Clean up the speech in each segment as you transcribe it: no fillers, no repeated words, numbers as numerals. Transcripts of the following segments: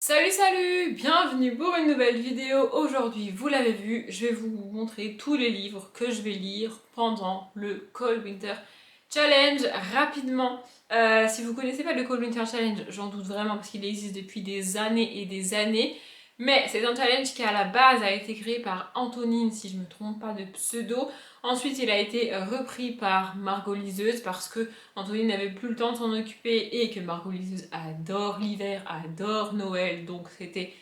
Salut, bienvenue pour une nouvelle vidéo. Aujourd'hui, vous l'avez vu, je vais vous montrer tous les livres que je vais lire pendant le Cold Winter Challenge rapidement. Si vous connaissez pas le Cold Winter Challenge, j'en doute vraiment parce qu'il existe depuis des années et des années. Mais c'est un challenge qui à la base a été créé par Antonine, si je me trompe pas de pseudo. Ensuite, il a été repris par Margot Liseuse parce que Antonine n'avait plus le temps de s'en occuper et que Margot Liseuse adore l'hiver, adore Noël, donc c'était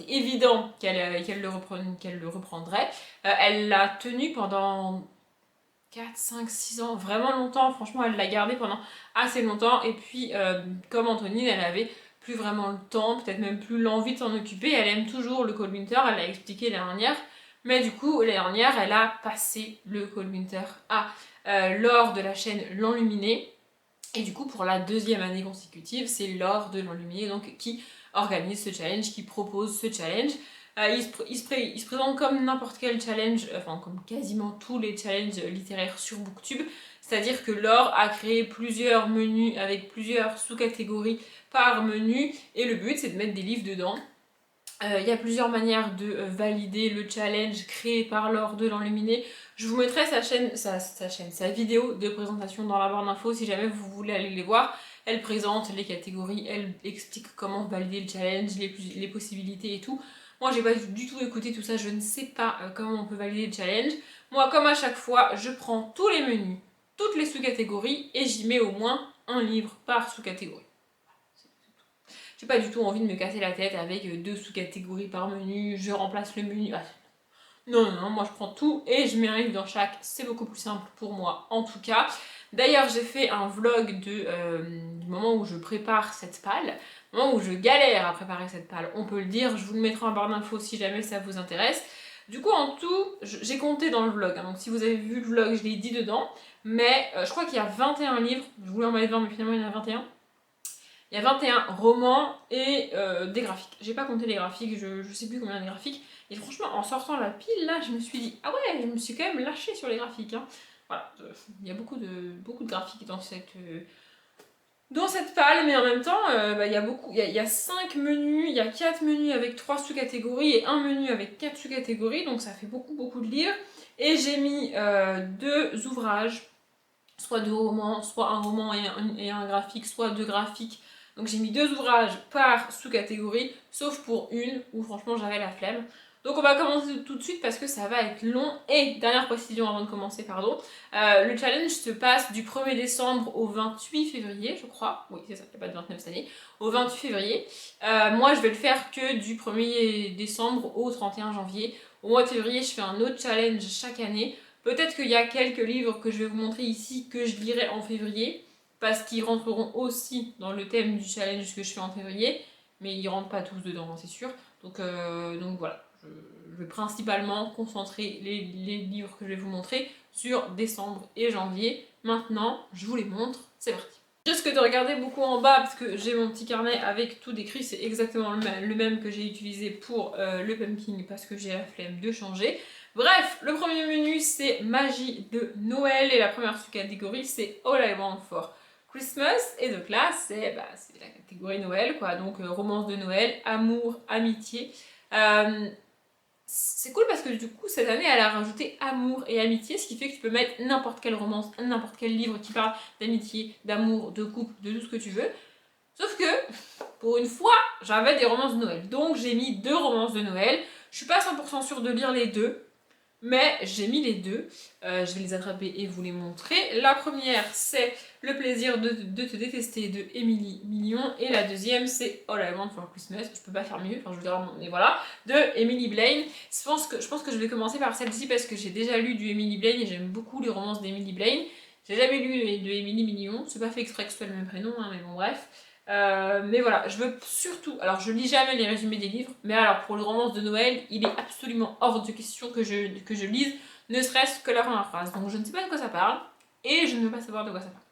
évident qu'elle le reprendrait. Elle l'a tenu pendant 4, 5, 6 ans, vraiment longtemps. Franchement, elle l'a gardé pendant assez longtemps. Et puis, comme Antonine, elle avait plus vraiment le temps, peut-être même plus l'envie de s'en occuper. Elle aime toujours le Cold Winter, elle l'a expliqué l'année dernière. Mais du coup, l'année dernière, elle a passé le Cold Winter à Laure de la chaîne L'Enluminé. Et du coup, pour la deuxième année consécutive, c'est Laure de L'Enluminé donc, qui organise ce challenge, qui propose ce challenge. Il se présente comme n'importe quel challenge, enfin comme quasiment tous les challenges littéraires sur Booktube. C'est-à-dire que Laure a créé plusieurs menus avec plusieurs sous-catégories par menu. Et le but, c'est de mettre des livres dedans. Il y a plusieurs manières de valider le challenge créé par Laure de L'Enluminé. Je vous mettrai sa vidéo de présentation dans la barre d'infos si jamais vous voulez aller les voir. Elle présente les catégories, elle explique comment valider le challenge, les possibilités et tout. Moi, j'ai pas du tout écouté tout ça, je ne sais pas comment on peut valider le challenge. Moi, comme à chaque fois, je prends tous les menus, toutes les sous-catégories et j'y mets au moins un livre par sous-catégorie. J'ai pas du tout envie de me casser la tête avec deux sous-catégories par menu, je remplace le menu. Ah, non, moi je prends tout et je mets un livre dans chaque, c'est beaucoup plus simple pour moi en tout cas. D'ailleurs, j'ai fait un vlog du moment où je prépare cette palle, du moment où je galère à préparer cette palle, on peut le dire, je vous le mettrai en barre d'infos si jamais ça vous intéresse. Du coup, en tout, j'ai compté dans le vlog, hein, donc si vous avez vu le vlog, je l'ai dit dedans, mais je crois qu'il y a 21 livres, je voulais en mettre 20, mais finalement il y en a 21. Il y a 21 romans et des graphiques. J'ai pas compté les graphiques, je sais plus combien de graphiques. Et franchement, en sortant la pile, là, je me suis dit, ah ouais, je me suis quand même lâchée sur les graphiques. Hein. Voilà, il y a beaucoup de graphiques dans cette palle, mais en même temps, il y a 5 menus, il y a 4 menus avec 3 sous-catégories et un menu avec 4 sous-catégories, donc ça fait beaucoup de livres. Et j'ai mis 2 ouvrages, soit 2 romans, soit un roman et un graphique, soit 2 graphiques. Donc j'ai mis 2 ouvrages par sous-catégorie, sauf pour une où franchement j'avais la flemme. Donc on va commencer tout de suite parce que ça va être long. Et dernière précision avant de commencer, pardon, le challenge se passe du 1er décembre au 28 février, je crois. Oui, c'est ça, il n'y a pas de 29 cette année. Au 28 février. Moi je vais le faire que du 1er décembre au 31 janvier. Au mois de février, je fais un autre challenge chaque année. Peut-être qu'il y a quelques livres que je vais vous montrer ici que je lirai en février, parce qu'ils rentreront aussi dans le thème du challenge que je fais en février, mais ils rentrent pas tous dedans, c'est sûr. Donc voilà, je vais principalement concentrer les livres que je vais vous montrer sur décembre et janvier. Maintenant, je vous les montre, c'est parti. Je risque de regarder beaucoup en bas parce que j'ai mon petit carnet avec tout décrit, c'est exactement le même que j'ai utilisé pour le pumpkin parce que j'ai la flemme de changer. Bref, le premier menu c'est magie de Noël et la première sous-catégorie c'est All I Want for Christmas et donc là c'est la catégorie Noël quoi, donc romance de Noël, amour, amitié. C'est cool parce que du coup cette année elle a rajouté amour et amitié, ce qui fait que tu peux mettre n'importe quelle romance, n'importe quel livre qui parle d'amitié, d'amour, de couple, de tout ce que tu veux. Sauf que pour une fois j'avais des romances de Noël, donc j'ai mis 2 romances de Noël. Je suis pas 100% sûre de lire les deux, mais j'ai mis les deux, je vais les attraper et vous les montrer. La première c'est Le plaisir de te détester de Émilie Million et la deuxième c'est All I Want for Christmas, je peux pas faire mieux, enfin je veux dire, mais voilà, de Emily Blaine. Je pense que je vais commencer par celle-ci parce que j'ai déjà lu du Emily Blaine et j'aime beaucoup les romances d'Emily Blaine. J'ai jamais lu de Émilie Million, c'est pas fait exprès que ce soit le même prénom, hein, mais bon bref. Mais voilà, je veux surtout, alors je lis jamais les résumés des livres, mais alors pour le romance de Noël, il est absolument hors de question que je lise, ne serait-ce que la première phrase. Donc je ne sais pas de quoi ça parle, et je ne veux pas savoir de quoi ça parle.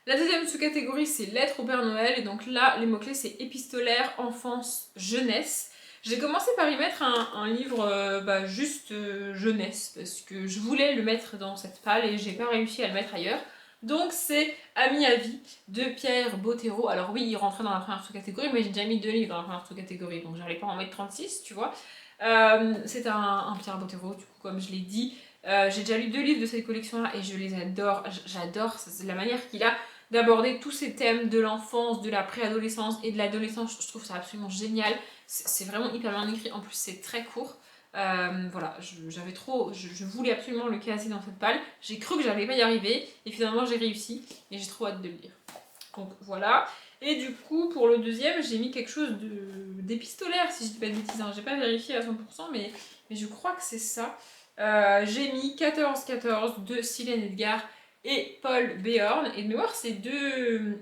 La deuxième sous-catégorie c'est Lettres au Père Noël, et donc là les mots-clés c'est épistolaire, enfance, jeunesse. J'ai commencé par y mettre un livre juste jeunesse, parce que je voulais le mettre dans cette palle et j'ai pas réussi à le mettre ailleurs. Donc c'est Ami à vie de Pierre Bottero. Alors oui, il rentrait dans la première sous-catégorie, mais j'ai déjà mis 2 livres dans la première sous-catégorie, donc j'allais pas en mettre 36, tu vois. C'est un Pierre Bottero, du coup, comme je l'ai dit. J'ai déjà lu 2 livres de cette collection-là et je les adore. J'adore la manière qu'il a d'aborder tous ces thèmes de l'enfance, de la préadolescence et de l'adolescence. Je trouve ça absolument génial. C'est vraiment hyper bien écrit. En plus, c'est très court. Voilà, je voulais absolument le caser dans cette palle. J'ai cru que j'allais pas y arriver et finalement j'ai réussi et j'ai trop hâte de le lire. Donc voilà. Et du coup, pour le deuxième, j'ai mis quelque chose d'épistolaire, si je dis pas de bêtises. Hein. J'ai pas vérifié à 100%, mais je crois que c'est ça. J'ai mis 14-14 de Silène Edgar et Paul Béorn. Et de mémoire, c'est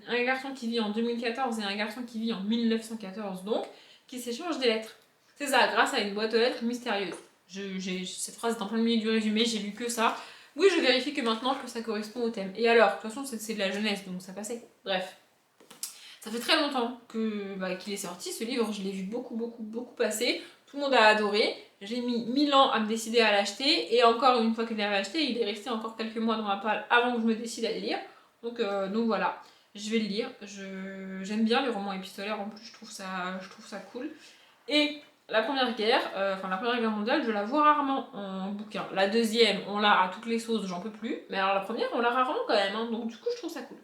un garçon qui vit en 2014 et un garçon qui vit en 1914, donc, qui s'échangent des lettres. C'est ça, grâce à une boîte aux lettres mystérieuse. Cette phrase est en plein milieu du résumé, j'ai lu que ça. Oui, je vérifie que maintenant que ça correspond au thème. Et alors, de toute façon, c'est de la jeunesse, donc ça passait. Bref. Ça fait très longtemps qu'il est sorti, ce livre, je l'ai vu beaucoup passer. Tout le monde a adoré. J'ai mis 1000 ans à me décider à l'acheter. Et encore une fois que je l'avais acheté, il est resté encore quelques mois dans ma palle avant que je me décide à le lire. Donc voilà, je vais le lire. J'aime bien les romans épistolaires, en plus je trouve ça cool. Et la Première Guerre, la Première Guerre mondiale, je la vois rarement en bouquin. La deuxième, on l'a à toutes les sauces, j'en peux plus. Mais alors la première, on l'a rarement quand même, hein, donc du coup je trouve ça cool.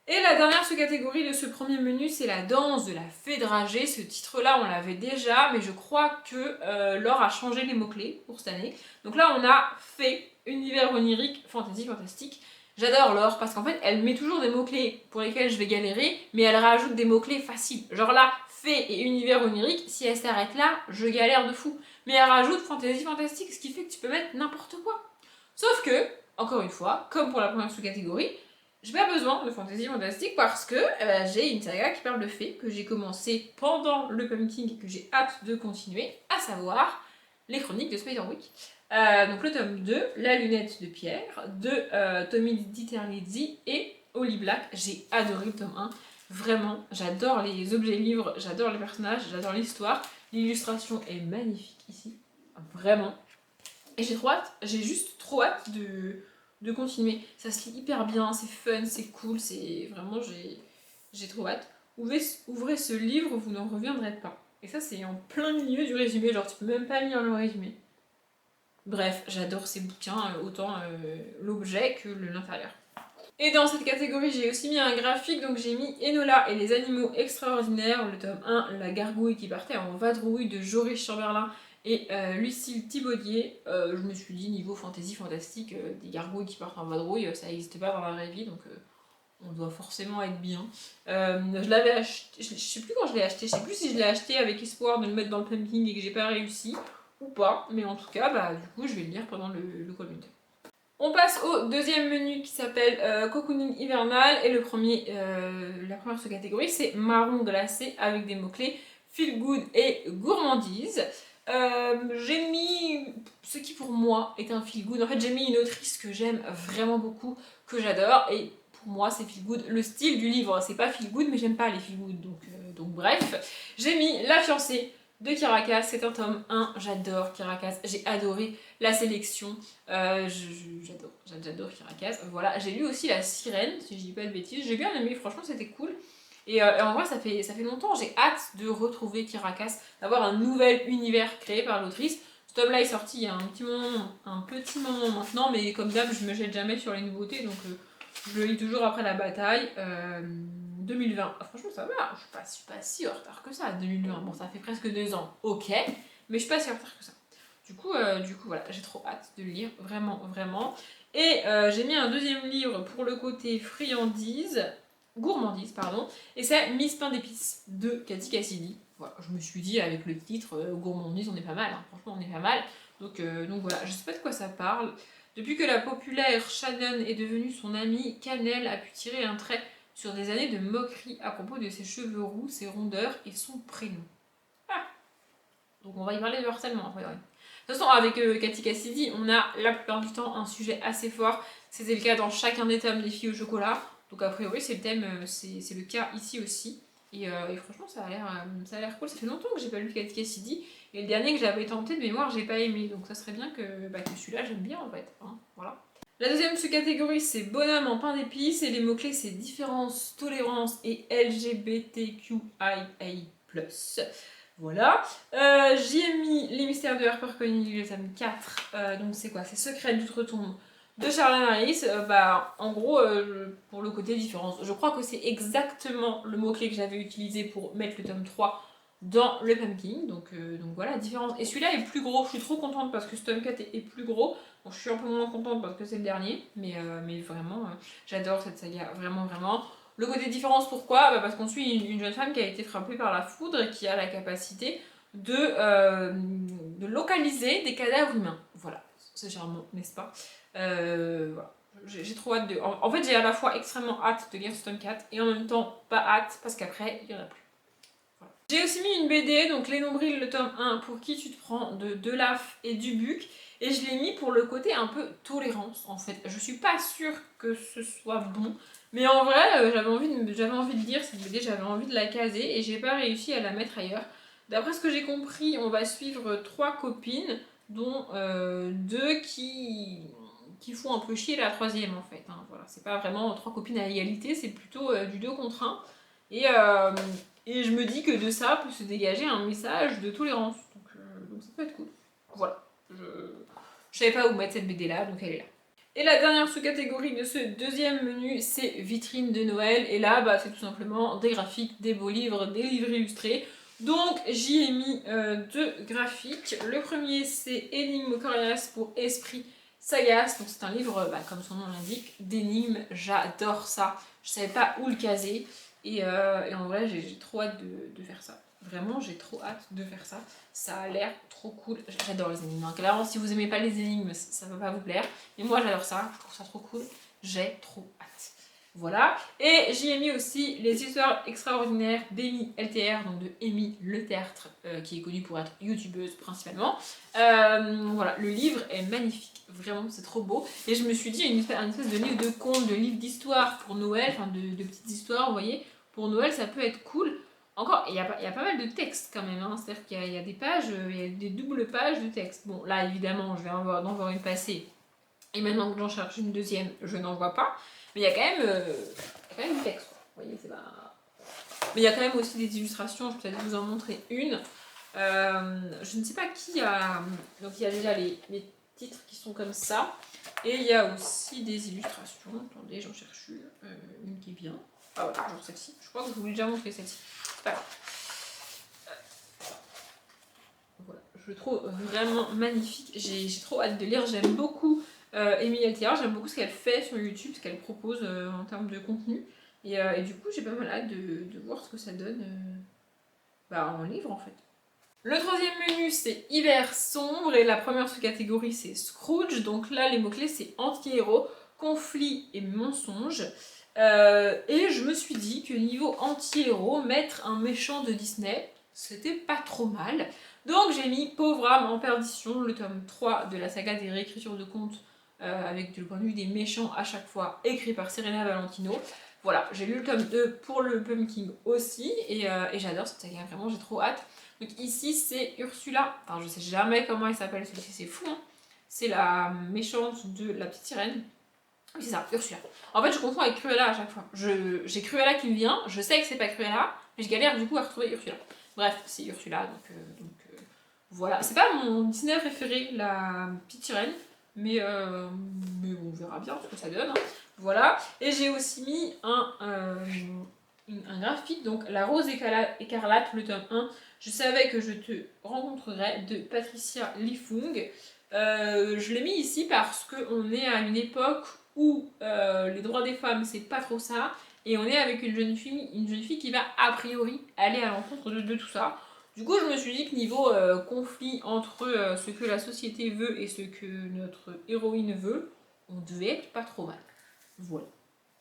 Et la dernière sous-catégorie de ce premier menu, c'est la danse de la fée dragée. Ce titre-là, on l'avait déjà, mais je crois que Laure a changé les mots-clés pour cette année. Donc là, on a fée, univers onirique, fantasy, fantastique. J'adore Laure parce qu'en fait, elle met toujours des mots-clés pour lesquels je vais galérer, mais elle rajoute des mots-clés faciles. Genre là, fée et univers onirique, si elle s'arrête là, je galère de fou. Mais elle rajoute fantasy, fantastique, ce qui fait que tu peux mettre n'importe quoi. Sauf que, encore une fois, comme pour la première sous-catégorie, j'ai pas besoin de fantasy fantastique parce que j'ai une saga qui parle de fées que j'ai commencé pendant le pumpkin et que j'ai hâte de continuer, à savoir les chroniques de Spiderwick. Donc le tome 2, La lunette de Pierre, de Tommy Di Terlizzi et Holly Black. J'ai adoré le tome 1. Vraiment, j'adore les objets livres, j'adore les personnages, j'adore l'histoire. L'illustration est magnifique ici. Vraiment. Et j'ai juste trop hâte de continuer. Ça se lit hyper bien, c'est fun, c'est cool, c'est vraiment, j'ai trop hâte. Ouvrez ce livre, vous n'en reviendrez pas. Et ça, c'est en plein milieu du résumé, genre tu peux même pas lire le résumé. Bref, j'adore ces bouquins, autant l'objet que l'intérieur. Et dans cette catégorie, j'ai aussi mis un graphique, donc j'ai mis Enola et les animaux extraordinaires, le tome 1, La gargouille qui partait en vadrouille de Joris Chamberlain et Lucille Thibaudier. Je me suis dit, niveau fantasy fantastique, des gargouilles qui partent en vadrouille, ça n'existe pas dans la vraie vie, donc on doit forcément être bien. Je l'avais acheté, je sais plus quand je l'ai acheté, je sais plus si je l'ai acheté avec espoir de le mettre dans le pumpkin et que j'ai pas réussi, ou pas, mais en tout cas, du coup, je vais le lire pendant le Cold Winter. On passe au deuxième menu qui s'appelle Cocooning hivernal et la première sous-catégorie c'est marron glacé avec des mots-clés feel good et gourmandise. J'ai mis ce qui pour moi est un feel good. En fait, j'ai mis une autrice que j'aime vraiment beaucoup, que j'adore, et pour moi c'est feel good. Le style du livre, c'est pas feel good, mais j'aime pas les feel good, donc bref. J'ai mis La fiancée de Kirakas, c'est un tome 1, j'adore Kirakas, j'ai adoré la sélection, j'adore Kirakas. Voilà, j'ai lu aussi La Sirène, si je dis pas de bêtises, j'ai bien aimé, franchement c'était cool. Et en vrai, ça fait longtemps, j'ai hâte de retrouver Kirakas, d'avoir un nouvel univers créé par l'autrice. Ce tome-là est sorti il y a un petit moment maintenant, mais comme d'hab, je me jette jamais sur les nouveautés, donc je le lis toujours après la bataille. 2020, franchement ça va, je suis pas si en retard que ça, 2020, bon ça fait presque 2 ans, ok, mais je suis pas si en retard que ça. Du coup voilà, j'ai trop hâte de le lire, vraiment. Et j'ai mis un deuxième livre pour le côté gourmandise, pardon, et c'est Miss Pain d'épices de Cathy Cassidy. Voilà, je me suis dit avec le titre, gourmandise, on est pas mal, hein. Franchement on est pas mal, donc voilà, je sais pas de quoi ça parle. Depuis que la populaire Shannon est devenue son amie, Cannelle a pu tirer un trait sur des années de moquerie à propos de ses cheveux roux, ses rondeurs et son prénom. Ah. Donc on va y parler de harcèlement, a priori. De toute façon, avec Cathy Cassidy, on a la plupart du temps un sujet assez fort. C'était le cas dans chacun des tomes des filles au chocolat. Donc a priori, c'est le thème, c'est le cas ici aussi. Et franchement, ça a l'air cool. Ça fait longtemps que j'ai pas lu Cathy Cassidy. Et le dernier que j'avais tenté de mémoire, j'ai pas aimé. Donc ça serait bien que celui-là, j'aime bien en fait. Hein, voilà. La deuxième sous-catégorie, c'est bonhomme en pain d'épices, et les mots-clés, c'est différence, tolérance et LGBTQIA+. Voilà. J'y ai mis Les mystères de HarperCollins, le tome 4. Donc c'est quoi? C'est Secret d'outre-tombe de Charles Harris. En gros, pour le côté différence, je crois que c'est exactement le mot-clé que j'avais utilisé pour mettre le tome 3 dans le Pumpkin. Donc voilà, différence. Et celui-là est plus gros. Je suis trop contente parce que ce tome 4 est plus gros. Bon, je suis un peu moins contente parce que c'est le dernier, mais vraiment, j'adore cette saga, vraiment, vraiment. Le côté différence, pourquoi? Parce qu'on suit une jeune femme qui a été frappée par la foudre et qui a la capacité de localiser des cadavres humains. Voilà, c'est charmant, n'est-ce pas? Voilà. J'ai trop hâte de... En fait, j'ai à la fois extrêmement hâte de lire ce tome 4 et en même temps pas hâte parce qu'après, il n'y en a plus. Voilà. J'ai aussi mis une BD, donc Les Nombrils, le tome 1, pour qui tu te prends de Delaf et Dubuc. Et je l'ai mis pour le côté un peu tolérance, en fait. Je suis pas sûre que ce soit bon, mais en vrai, j'avais envie de lire cette BD, j'avais envie de la caser, et j'ai pas réussi à la mettre ailleurs. D'après ce que j'ai compris, on va suivre 3 copines, dont 2 qui font un peu chier la troisième, en fait. Hein. Voilà, c'est pas vraiment 3 copines à égalité, c'est plutôt du 2 contre 1. Et je me dis que de ça peut se dégager un message de tolérance. Donc ça peut être cool. Voilà. Je savais pas où mettre cette BD là, donc elle est là. Et la dernière sous-catégorie de ce deuxième menu, c'est vitrine de Noël. Et là, c'est tout simplement des graphiques, des beaux livres, des livres illustrés. Donc j'y ai mis 2 graphiques. Le premier, c'est Énigmes coriaces pour Esprit Sagace. Donc c'est un livre, comme son nom l'indique, d'énigmes. J'adore ça. Je savais pas où le caser. Et en vrai, j'ai trop hâte de faire ça. Vraiment, j'ai trop hâte de faire ça. Ça a l'air trop cool. J'adore les énigmes. Clairement, si vous aimez pas les énigmes, ça va pas vous plaire. Mais moi, j'adore ça. Je trouve ça trop cool. J'ai trop hâte. Voilà. Et j'y ai mis aussi les histoires extraordinaires d'Amy LTR, donc de Amy Le Tertre, qui est connue pour être youtubeuse principalement. Voilà, le livre est magnifique. Vraiment, c'est trop beau. Et je me suis dit, une espèce de livre de contes, de livre d'histoire pour Noël, enfin de petites histoires, vous voyez. Pour Noël, ça peut être cool. Encore, il y a pas mal de texte quand même, hein. C'est-à-dire qu'il y a des pages, il y a des doubles pages de texte. Bon, là, évidemment, je vais en voir une passée. Et maintenant que j'en cherche une deuxième, je n'en vois pas. Mais il y a quand même du texte. Vous voyez, c'est pas... Mais il y a quand même aussi des illustrations, je vais peut-être vous en montrer une. Je ne sais pas qui a... Donc il y a déjà les titres qui sont comme ça. Et il y a aussi des illustrations. Attendez, j'en cherche une qui vient. Ah voilà, genre celle-ci. Je crois que je vous l'ai déjà montré celle-ci. C'est pas grave. Voilà, je le trouve vraiment magnifique. J'ai trop hâte de lire. J'aime beaucoup Amy LTR. J'aime beaucoup ce qu'elle fait sur YouTube, ce qu'elle propose en termes de contenu. Et du coup, j'ai pas mal hâte de voir ce que ça donne en livre en fait. Le troisième menu, c'est hiver sombre. Et la première sous-catégorie, c'est Scrooge. Donc là, les mots-clés, c'est anti-héros, conflit et mensonge. Et je me suis dit que niveau anti-héros, mettre un méchant de Disney, c'était pas trop mal. Donc j'ai mis Pauvre âme en perdition, le tome 3 de la saga des réécritures de contes, avec le point de vue des méchants à chaque fois, écrit par Serena Valentino. Voilà, j'ai lu le tome 2 pour le Pumpkin aussi, et j'adore cette saga, vraiment j'ai trop hâte. Donc ici c'est Ursula, enfin je sais jamais comment elle s'appelle celle-ci, c'est fou hein. C'est la méchante de la petite sirène. Oui, c'est ça, Ursula. En fait, je confonds avec Cruella à chaque fois. J'ai Cruella qui me vient, je sais que c'est pas Cruella, mais je galère du coup à retrouver Ursula. Bref, c'est Ursula, donc voilà. C'est pas mon Disney préféré, la petite sirène, mais on verra bien ce que ça donne. Hein. Voilà. Et j'ai aussi mis un graphique, donc La Rose écarlate, le tome 1. Je savais que je te rencontrerais, de Patricia Lifung. Je l'ai mis ici parce qu'on est à une époque où les droits des femmes c'est pas trop ça, et on est avec une jeune fille qui va a priori aller à l'encontre de tout ça. Du coup je me suis dit que niveau conflit entre ce que la société veut et ce que notre héroïne veut, on devait être pas trop mal. Voilà.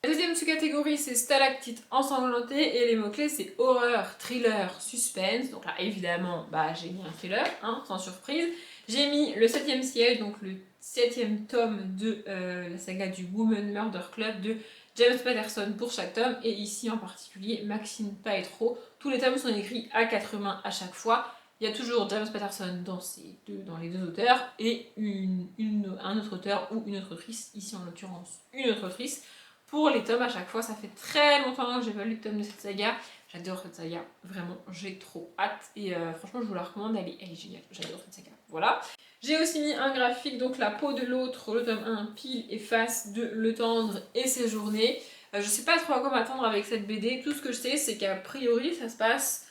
La deuxième sous-catégorie c'est stalactite ensanglantée, et les mots-clés c'est horreur, thriller, suspense. Donc là évidemment j'ai mis un thriller, hein, sans surprise. J'ai mis le 7ème ciel, donc le 7ème tome de la saga du Woman Murder Club de James Patterson pour chaque tome, et ici en particulier Maxine Paetro. Tous les tomes sont écrits à 4 mains à chaque fois. Il y a toujours James Patterson dans les deux auteurs et un autre auteur ou une autre autrice, ici en l'occurrence une autre autrice, pour les tomes à chaque fois. Ça fait très longtemps que j'ai pas lu le tome de cette saga. J'adore cette saga, vraiment, j'ai trop hâte. Et franchement, je vous la recommande, elle est géniale, j'adore cette saga. Voilà. J'ai aussi mis un graphique, donc la peau de l'autre, le tome 1, pile et face de Le Tendre et ses journées. Je sais pas trop à quoi m'attendre avec cette BD. Tout ce que je sais, c'est qu'a priori, ça se passe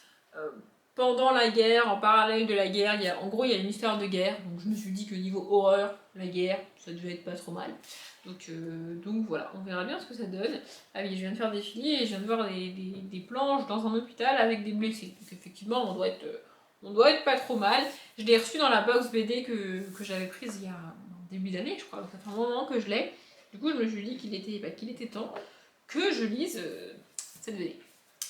pendant la guerre, en parallèle de la guerre. En gros, il y a une histoire de guerre. Donc je me suis dit que niveau horreur, la guerre, ça devait être pas trop mal. Donc voilà, on verra bien ce que ça donne. Ah oui, je viens de faire défiler et je viens de voir des planches dans un hôpital avec des blessés. Donc effectivement, on doit être pas trop mal. Je l'ai reçu dans la box BD que j'avais prise il y a en début d'année, je crois. Donc ça fait un moment que je l'ai. Du coup, je me suis dit qu'il était temps que je lise cette BD.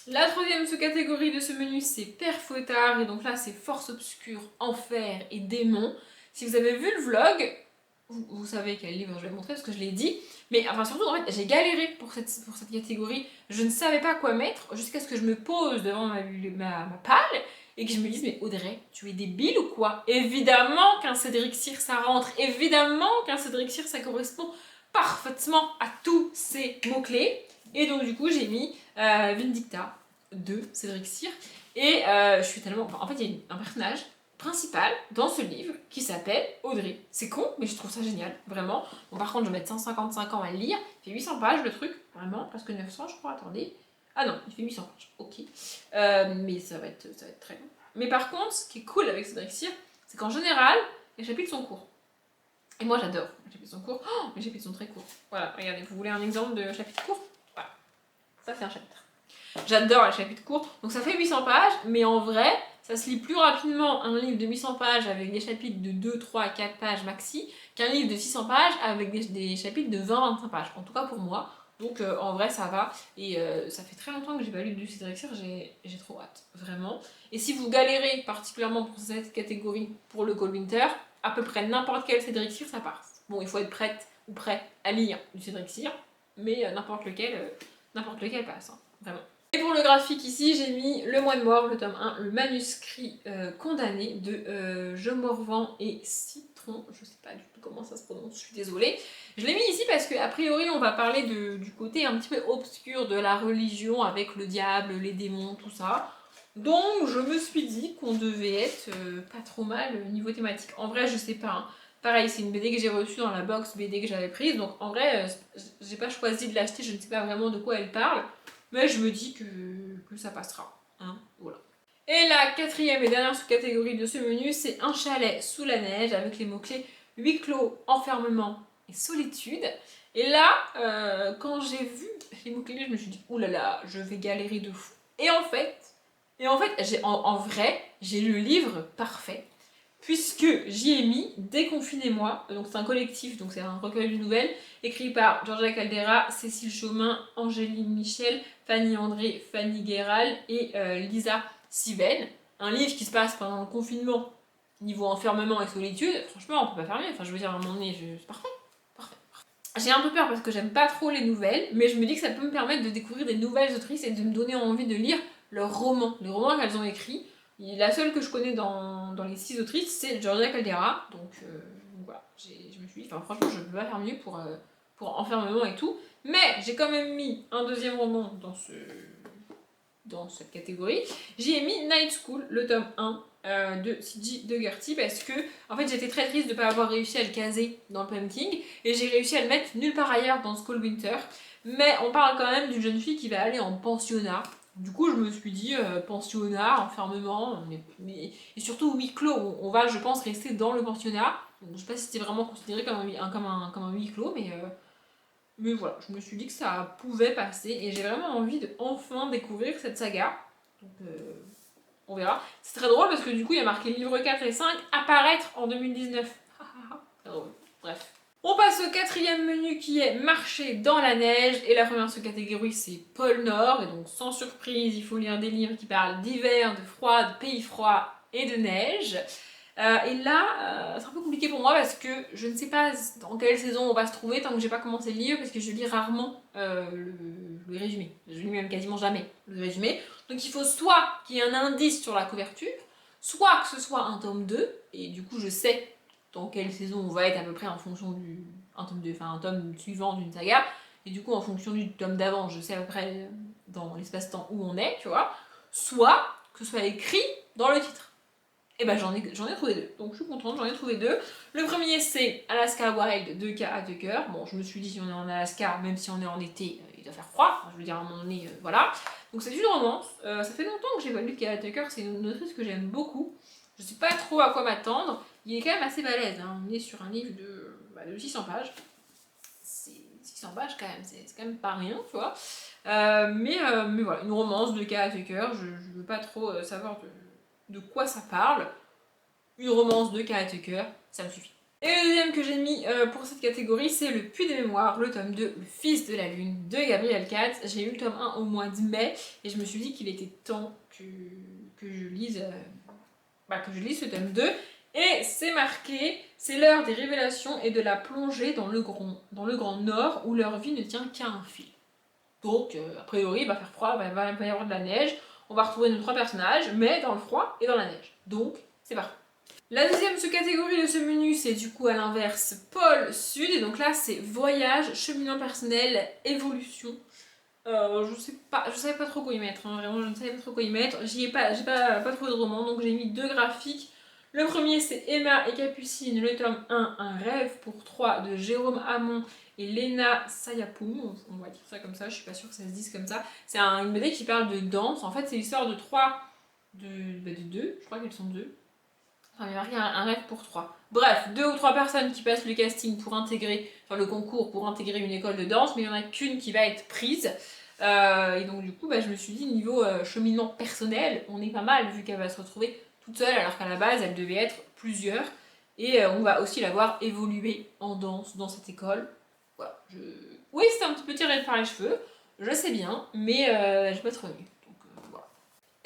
La troisième sous-catégorie de ce menu, c'est Père Fouettard. Et donc là, c'est Force Obscure, Enfer et Démon. Si vous avez vu le vlog, vous savez quel livre je vais montrer parce que je l'ai dit. Mais enfin surtout, en fait, j'ai galéré pour cette catégorie. Je ne savais pas quoi mettre jusqu'à ce que je me pose devant ma palle et que je me dise, mais Audrey, tu es débile ou quoi? Évidemment qu'un Cédric Cyr, ça rentre. Évidemment qu'un Cédric Cyr, ça correspond parfaitement à tous ces mots-clés. Et donc du coup, j'ai mis Vindicta de Cédric Cyr. Et je suis tellement... En fait, il y a un personnage principal dans ce livre qui s'appelle Audrey. C'est con, mais je trouve ça génial, vraiment. Bon, par contre, je vais mettre 155 ans à le lire. Il fait 800 pages le truc, vraiment, presque 900, je crois. Attendez. Ah non, il fait 800 pages, ok. Mais ça va être très long. Mais par contre, ce qui est cool avec Cédric Cyr, c'est qu'en général, les chapitres sont courts. Et moi, j'adore les chapitres sont courts. Oh, les chapitres sont très courts. Voilà, regardez, vous voulez un exemple de chapitre court? Voilà, ça c'est un chapitre. J'adore les chapitres courts. Donc ça fait 800 pages, mais en vrai, ça se lit plus rapidement un livre de 800 pages avec des chapitres de 2, 3, 4 pages maxi qu'un livre de 600 pages avec des chapitres de 20-25 pages. En tout cas pour moi. Donc en vrai ça va. Et ça fait très longtemps que j'ai pas lu du Cédric Cyr, j'ai trop hâte. Vraiment. Et si vous galérez particulièrement pour cette catégorie pour le Cold-Winter, à peu près n'importe quel Cédric Cyr ça passe. Bon, il faut être prête ou prêt à lire du Cédric Cyr, mais n'importe lequel passe. Hein. Vraiment. Et pour le graphique ici, j'ai mis Le Moine Mort, le tome 1, le manuscrit condamné de Je Morvan et Citron. Je sais pas du tout comment ça se prononce, je suis désolée. Je l'ai mis ici parce qu'a priori, on va parler du côté un petit peu obscur de la religion avec le diable, les démons, tout ça. Donc je me suis dit qu'on devait être pas trop mal niveau thématique. En vrai, je sais pas. Hein. Pareil, c'est une BD que j'ai reçue dans la box BD que j'avais prise. Donc en vrai, j'ai pas choisi de l'acheter, je ne sais pas vraiment de quoi elle parle. Mais je me dis que ça passera. Hein, voilà. Et la quatrième et dernière sous-catégorie de ce menu, c'est Un chalet sous la neige avec les mots-clés huis clos, enfermement et solitude. Et là, quand j'ai vu les mots-clés, je me suis dit, oulala, je vais galérer de fou. Et en fait, en vrai, j'ai le livre parfait. Puisque j'y ai mis Déconfinez-moi, donc c'est un collectif, donc c'est un recueil de nouvelles, écrit par Georgia Caldera, Cécile Chaumin, Angéline Michel, Fanny André, Fanny Guéral et Lisa Siven. Un livre qui se passe pendant le confinement, niveau enfermement et solitude. Franchement, on peut pas faire mieux. Enfin, je veux dire, à un moment donné, c'est parfait. J'ai un peu peur parce que j'aime pas trop les nouvelles, mais je me dis que ça peut me permettre de découvrir des nouvelles autrices et de me donner envie de lire leurs romans, les romans qu'elles ont écrits. La seule que je connais dans les 6 autrices, c'est Georgia Caldera. Donc voilà, je me suis dit, franchement, je ne peux pas faire mieux pour enfermement et tout. Mais j'ai quand même mis un deuxième roman dans cette catégorie. J'y ai mis Night School, le tome 1 de C.J. Dougherty, parce que en fait j'étais très triste de ne pas avoir réussi à le caser dans le Pumpkin, et j'ai réussi à le mettre nulle part ailleurs dans Skull Winter. Mais on parle quand même d'une jeune fille qui va aller en pensionnat. Du coup, je me suis dit, pensionnat, enfermement, et surtout huis clos. On va, je pense, rester dans le pensionnat. Donc, je sais pas si c'était vraiment considéré comme un huis clos, mais voilà, je me suis dit que ça pouvait passer. Et j'ai vraiment envie de enfin découvrir cette saga. Donc, on verra. C'est très drôle parce que du coup, il y a marqué livre 4 et 5, apparaître en 2019. Très drôle. Bref. On passe au quatrième menu qui est marcher dans la neige. Et la première sous-catégorie, c'est pôle Nord. Et donc, sans surprise, il faut lire des livres qui parlent d'hiver, de froid, de pays froid et de neige. Et là, c'est un peu compliqué pour moi parce que je ne sais pas dans quelle saison on va se trouver tant que j'ai pas commencé le livre parce que je lis rarement le résumé. Je lis même quasiment jamais le résumé. Donc il faut soit qu'il y ait un indice sur la couverture, soit que ce soit un tome 2, et du coup je sais dans quelle saison on va être à peu près en fonction du... un tome 2, enfin un tome suivant d'une saga, et du coup en fonction du tome d'avant, je sais à peu près dans l'espace-temps où on est, tu vois, soit que ce soit écrit dans le titre. Et ben j'en ai trouvé deux, donc je suis contente, j'en ai trouvé deux. Le premier c'est Alaska Wild de K.A. Tucker. Bon, je me suis dit si on est en Alaska, même si on est en été, il doit faire froid, enfin, je veux dire à un moment donné, voilà. Donc c'est une romance, ça fait longtemps que j'ai pas lu K.A. Tucker, c'est une autrice que j'aime beaucoup. Je sais pas trop à quoi m'attendre, il est quand même assez balèze, hein. On est sur un livre de 600 pages. C'est 600 pages quand même, c'est quand même pas rien, tu vois. Mais voilà, une romance de K.A. Tucker, je veux pas trop savoir de quoi ça parle. Une romance de K.A. Tucker, ça me suffit. Et le deuxième que j'ai mis pour cette catégorie, c'est Le Puits des Mémoires, le tome 2, Le Fils de la Lune, de Gabriel Katz. J'ai eu le tome 1 au mois de mai, et je me suis dit qu'il était temps que je lise ce tome 2. Et c'est marqué, c'est l'heure des révélations et de la plongée dans le grand nord, où leur vie ne tient qu'à un fil. Donc, a priori, il va faire froid, il va y avoir de la neige, on va retrouver nos trois personnages, mais dans le froid et dans la neige. Donc, c'est parfait. La deuxième sous-catégorie de ce menu, c'est du coup à l'inverse pôle sud, et donc là c'est voyage, cheminement personnel, évolution. Je savais pas trop quoi y mettre, hein, vraiment je ne savais pas trop quoi y mettre. J'ai pas trouvé de roman, donc j'ai mis deux graphiques. Le premier c'est Emma et Capucine, le tome 1, Un rêve pour 3 de Jérôme Hamon et Lena Sayapoum, on va dire ça comme ça, je suis pas sûre que ça se dise comme ça. C'est une BD qui parle de danse, en fait c'est l'histoire de deux, je crois qu'elles sont deux. Enfin, il y a marqué un rêve pour 3. Bref, 2 ou 3 personnes qui passent le casting pour intégrer, enfin le concours pour intégrer une école de danse, mais il n'y en a qu'une qui va être prise. Et donc du coup, je me suis dit, niveau cheminement personnel, on est pas mal vu qu'elle va se retrouver toute seule, alors qu'à la base, elle devait être plusieurs. Et on va aussi la voir évoluer en danse dans cette école. Voilà. Oui, c'était un petit peu tiré par les cheveux, je sais bien, mais j'ai pas trop aimé.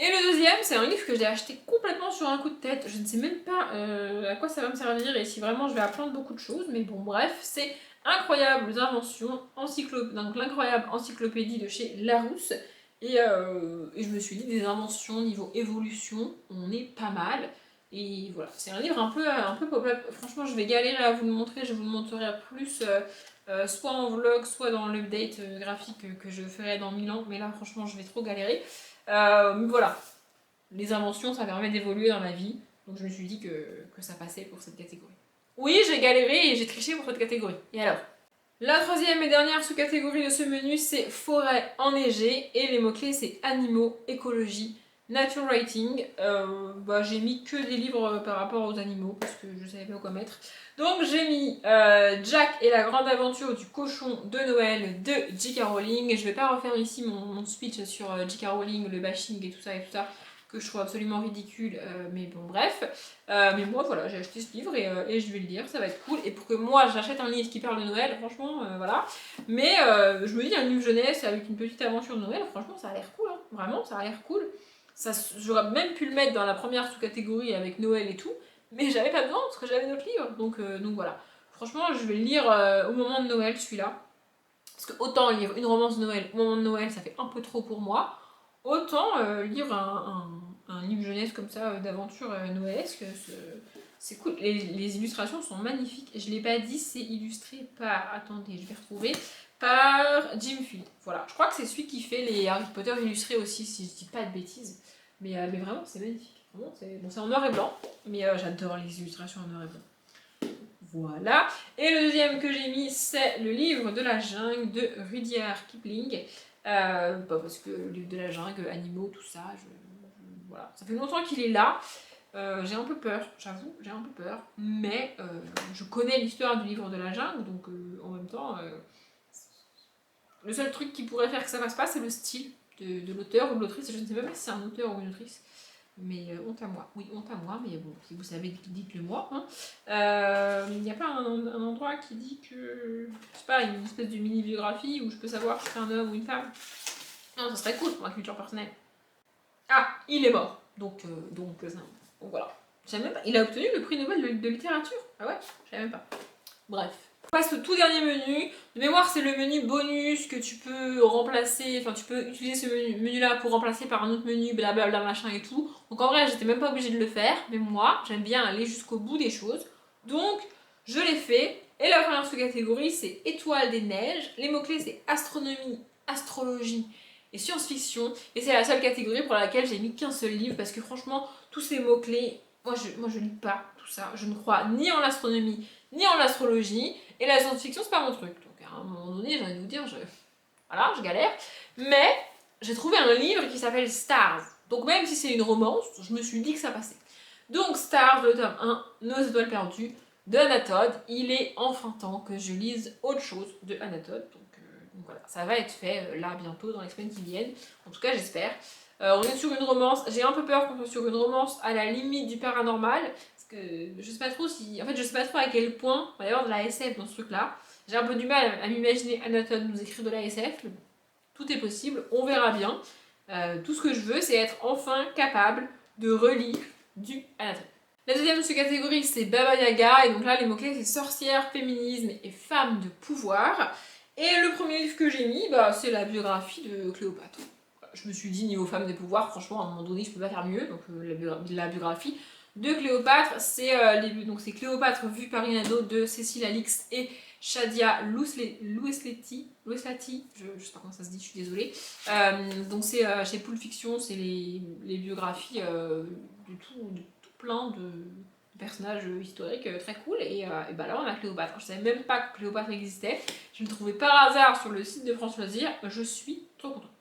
Et le deuxième, c'est un livre que j'ai acheté complètement sur un coup de tête. Je ne sais même pas à quoi ça va me servir et si vraiment je vais apprendre beaucoup de choses. Mais bon, bref, c'est Incroyables Inventions, donc l'incroyable encyclopédie de chez Larousse. Et je me suis dit, des inventions niveau évolution, on est pas mal. Et voilà, c'est un livre un peu pop-up. Franchement, je vais galérer à vous le montrer. Je vous le montrerai plus soit en vlog, soit dans l'update graphique que je ferai dans 1000 ans. Mais là, franchement, je vais trop galérer. Mais voilà, les inventions, ça permet d'évoluer dans la vie. Donc je me suis dit que ça passait pour cette catégorie. Oui, j'ai galéré et j'ai triché pour cette catégorie. Et alors? La troisième et dernière sous-catégorie de ce menu, c'est forêt enneigée. Et les mots-clés, c'est animaux, écologie, nature writing. J'ai mis que des livres par rapport aux animaux parce que je savais pas quoi mettre. Donc j'ai mis Jack et la grande aventure du cochon de Noël de J.K. Rowling. Je vais pas refaire ici mon speech sur J.K. Rowling, le bashing et tout ça, que je trouve absolument ridicule, mais bon bref. Mais moi voilà, j'ai acheté ce livre et je vais le lire, ça va être cool. Et pour que moi j'achète un livre qui parle de Noël, franchement, voilà. Mais je me dis, un livre jeunesse avec une petite aventure de Noël, franchement ça a l'air cool, hein. Vraiment ça a l'air cool. J'aurais même pu le mettre dans la première sous-catégorie avec Noël et tout, mais j'avais pas besoin parce que j'avais d'autres livres. Donc voilà. Franchement, je vais le lire au moment de Noël celui-là. Parce que autant lire une romance de Noël au moment de Noël, ça fait un peu trop pour moi. Autant lire un livre jeunesse comme ça, d'aventure noëlesque, c'est cool. Les illustrations sont magnifiques. Je l'ai pas dit, c'est illustré par, attendez, je vais retrouver, par Jim Field. Voilà, je crois que c'est celui qui fait les Harry Potter illustrés aussi, si je dis pas de bêtises. Mais vraiment, c'est magnifique. Vraiment, c'est en noir et blanc, mais j'adore les illustrations en noir et blanc. Voilà. Et le deuxième que j'ai mis, c'est Le Livre de la Jungle de Rudyard Kipling. Parce que le livre de la jungle, animaux, tout ça, voilà. Ça fait longtemps qu'il est là. J'ai un peu peur, j'avoue, j'ai un peu peur. Mais je connais l'histoire du livre de la jungle, donc en même temps, le seul truc qui pourrait faire que ça passe pas, c'est le style de l'auteur ou de l'autrice. Je ne sais même pas si c'est un auteur ou une autrice. Mais honte à moi. Oui, honte à moi, mais bon, si vous savez, dites-le moi. Hein. Il n'y a pas un endroit qui dit que, je sais pas, une espèce de mini-biographie où je peux savoir si c'est un homme ou une femme. Non, ça serait cool pour ma culture personnelle. Ah, il est mort. Donc voilà. Je savais même pas. Il a obtenu le prix Nobel de littérature. Ah ouais, je savais même pas. Bref. On passe au tout dernier menu. De mémoire, c'est le menu bonus que tu peux remplacer, enfin tu peux utiliser ce menu-là pour remplacer par un autre menu, blablabla machin et tout. Donc en vrai, j'étais même pas obligée de le faire, mais moi, j'aime bien aller jusqu'au bout des choses. Donc, je l'ai fait. Et la première sous-catégorie, c'est Étoile des neiges. Les mots-clés, c'est astronomie, astrologie et science-fiction. Et c'est la seule catégorie pour laquelle j'ai mis qu'un seul livre, parce que franchement, tous ces mots-clés, moi je lis pas tout ça. Je ne crois ni en l'astronomie, ni en l'astrologie. Et la science-fiction, c'est pas mon truc. Donc à un moment donné, j'ai envie de vous dire, voilà, je galère. Mais j'ai trouvé un livre qui s'appelle Stars. Donc même si c'est une romance, je me suis dit que ça passait. Donc Stars, le tome 1, Nos étoiles perdues, de Hannah Todd. Il est enfin temps que je lise autre chose de Hannah Todd. Donc voilà, ça va être fait là bientôt dans les semaines qui viennent. En tout cas, j'espère. On est sur une romance. J'ai un peu peur qu'on soit sur une romance à la limite du paranormal. Parce que je sais pas trop si. En fait, je sais pas trop à quel point il va y avoir de la SF dans ce truc-là. J'ai un peu du mal à m'imaginer Hannah Todd nous écrire de la SF. Tout est possible, on verra bien. Tout ce que je veux, c'est être enfin capable de relire du Hannah Todd. La deuxième sous-catégorie, c'est Baba Yaga. Et donc là, les mots-clés, c'est sorcière, féminisme et femme de pouvoir. Et le premier livre que j'ai mis, c'est la biographie de Cléopâtre. Je me suis dit, niveau femme de pouvoir, franchement, à un moment donné, je peux pas faire mieux. Donc la biographie de Cléopâtre, c'est Cléopâtre vue par une ado de Cécile Alix et Shadia Loueslati, je sais pas comment ça se dit, je suis désolée. Donc c'est chez Pulp Fiction, c'est les biographies de tout plein de personnages historiques très cool. Et bah là on a Cléopâtre. Je savais même pas que Cléopâtre existait. Je le trouvais par hasard sur le site de France Loisirs. Je suis trop contente.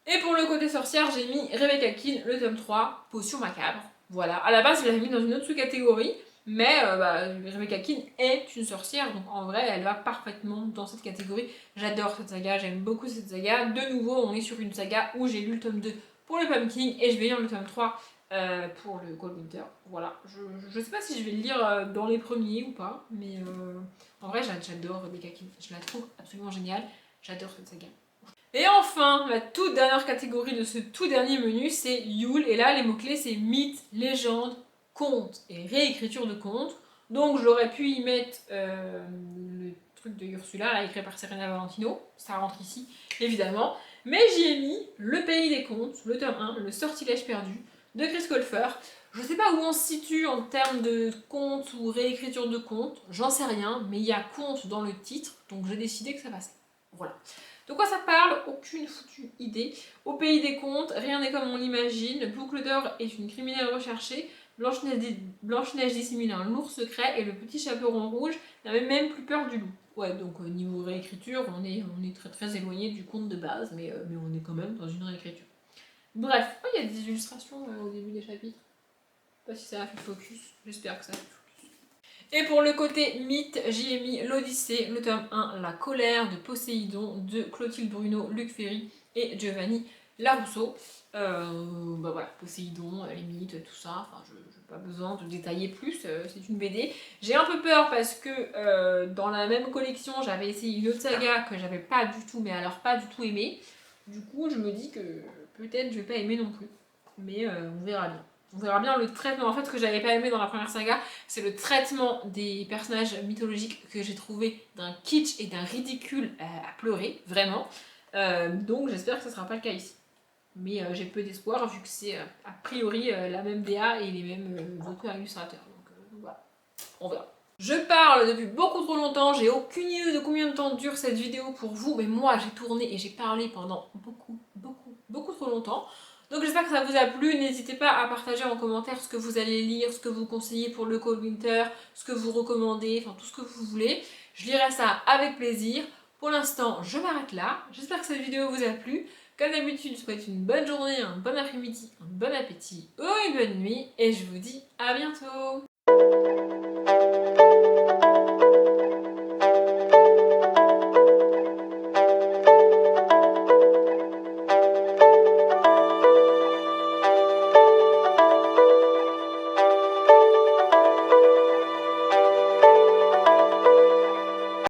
Et pour le côté sorcière, j'ai mis Rebecca Keane, le tome 3, Potion macabre. Voilà, à la base je l'avais mis dans une autre sous-catégorie, mais Rebecca Keane est une sorcière, donc en vrai elle va parfaitement dans cette catégorie. J'adore cette saga, j'aime beaucoup cette saga. De nouveau, on est sur une saga où j'ai lu le tome 2 pour le Pumpkin et je vais lire le tome 3 pour le Cold Winter. Voilà, je sais pas si je vais le lire dans les premiers ou pas, mais en vrai j'adore Rebecca Keane, je la trouve absolument géniale, j'adore cette saga. Et enfin, la toute dernière catégorie de ce tout dernier menu, c'est Yule. Et là, les mots-clés, c'est mythe, légende, conte et réécriture de contes. Donc, j'aurais pu y mettre le truc de Ursula, là, écrit par Serena Valentino. Ça rentre ici, évidemment. Mais j'y ai mis Le Pays des Contes, le tome 1, Le Sortilège perdu, de Chris Colfer. Je sais pas où on se situe en termes de conte ou réécriture de conte, j'en sais rien, mais il y a conte dans le titre, donc j'ai décidé que ça passait. Voilà. De quoi ça parle? Aucune foutue idée. Au pays des contes, rien n'est comme on l'imagine. Boucle d'or est une criminelle recherchée. Blanche-Neige dissimule un lourd secret et le petit chaperon rouge n'avait même plus peur du loup. Ouais, donc niveau réécriture, on est très très éloigné du conte de base, mais on est quand même dans une réécriture. Bref, il y a des illustrations au début des chapitres. Je sais pas si ça a fait focus, j'espère que ça a fait focus. Et pour le côté mythe, j'y ai mis l'Odyssée, le tome 1, La colère de Poséidon, de Clotilde Bruno, Luc Ferry et Giovanni Larousseau. Voilà, Poséidon, les mythes, tout ça, enfin je n'ai pas besoin de détailler plus, c'est une BD. J'ai un peu peur parce que dans la même collection, j'avais essayé une autre saga que j'avais pas du tout, mais alors pas du tout aimé. Du coup, je me dis que peut-être je vais pas aimer non plus, mais on verra bien. On verra bien le traitement. En fait, ce que j'avais pas aimé dans la première saga, c'est le traitement des personnages mythologiques que j'ai trouvé d'un kitsch et d'un ridicule à pleurer, vraiment. Donc j'espère que ce sera pas le cas ici. Mais j'ai peu d'espoir vu que c'est a priori la même DA et les mêmes auteurs illustrateurs. Donc voilà, on verra. Je parle depuis beaucoup trop longtemps, j'ai aucune idée de combien de temps dure cette vidéo pour vous, mais moi j'ai tourné et j'ai parlé pendant beaucoup trop longtemps. Donc j'espère que ça vous a plu, n'hésitez pas à partager en commentaire ce que vous allez lire, ce que vous conseillez pour le Cold Winter, ce que vous recommandez, enfin tout ce que vous voulez. Je lirai ça avec plaisir. Pour l'instant, je m'arrête là. J'espère que cette vidéo vous a plu. Comme d'habitude, je vous souhaite une bonne journée, un bon après-midi, un bon appétit ou une bonne nuit. Et je vous dis à bientôt.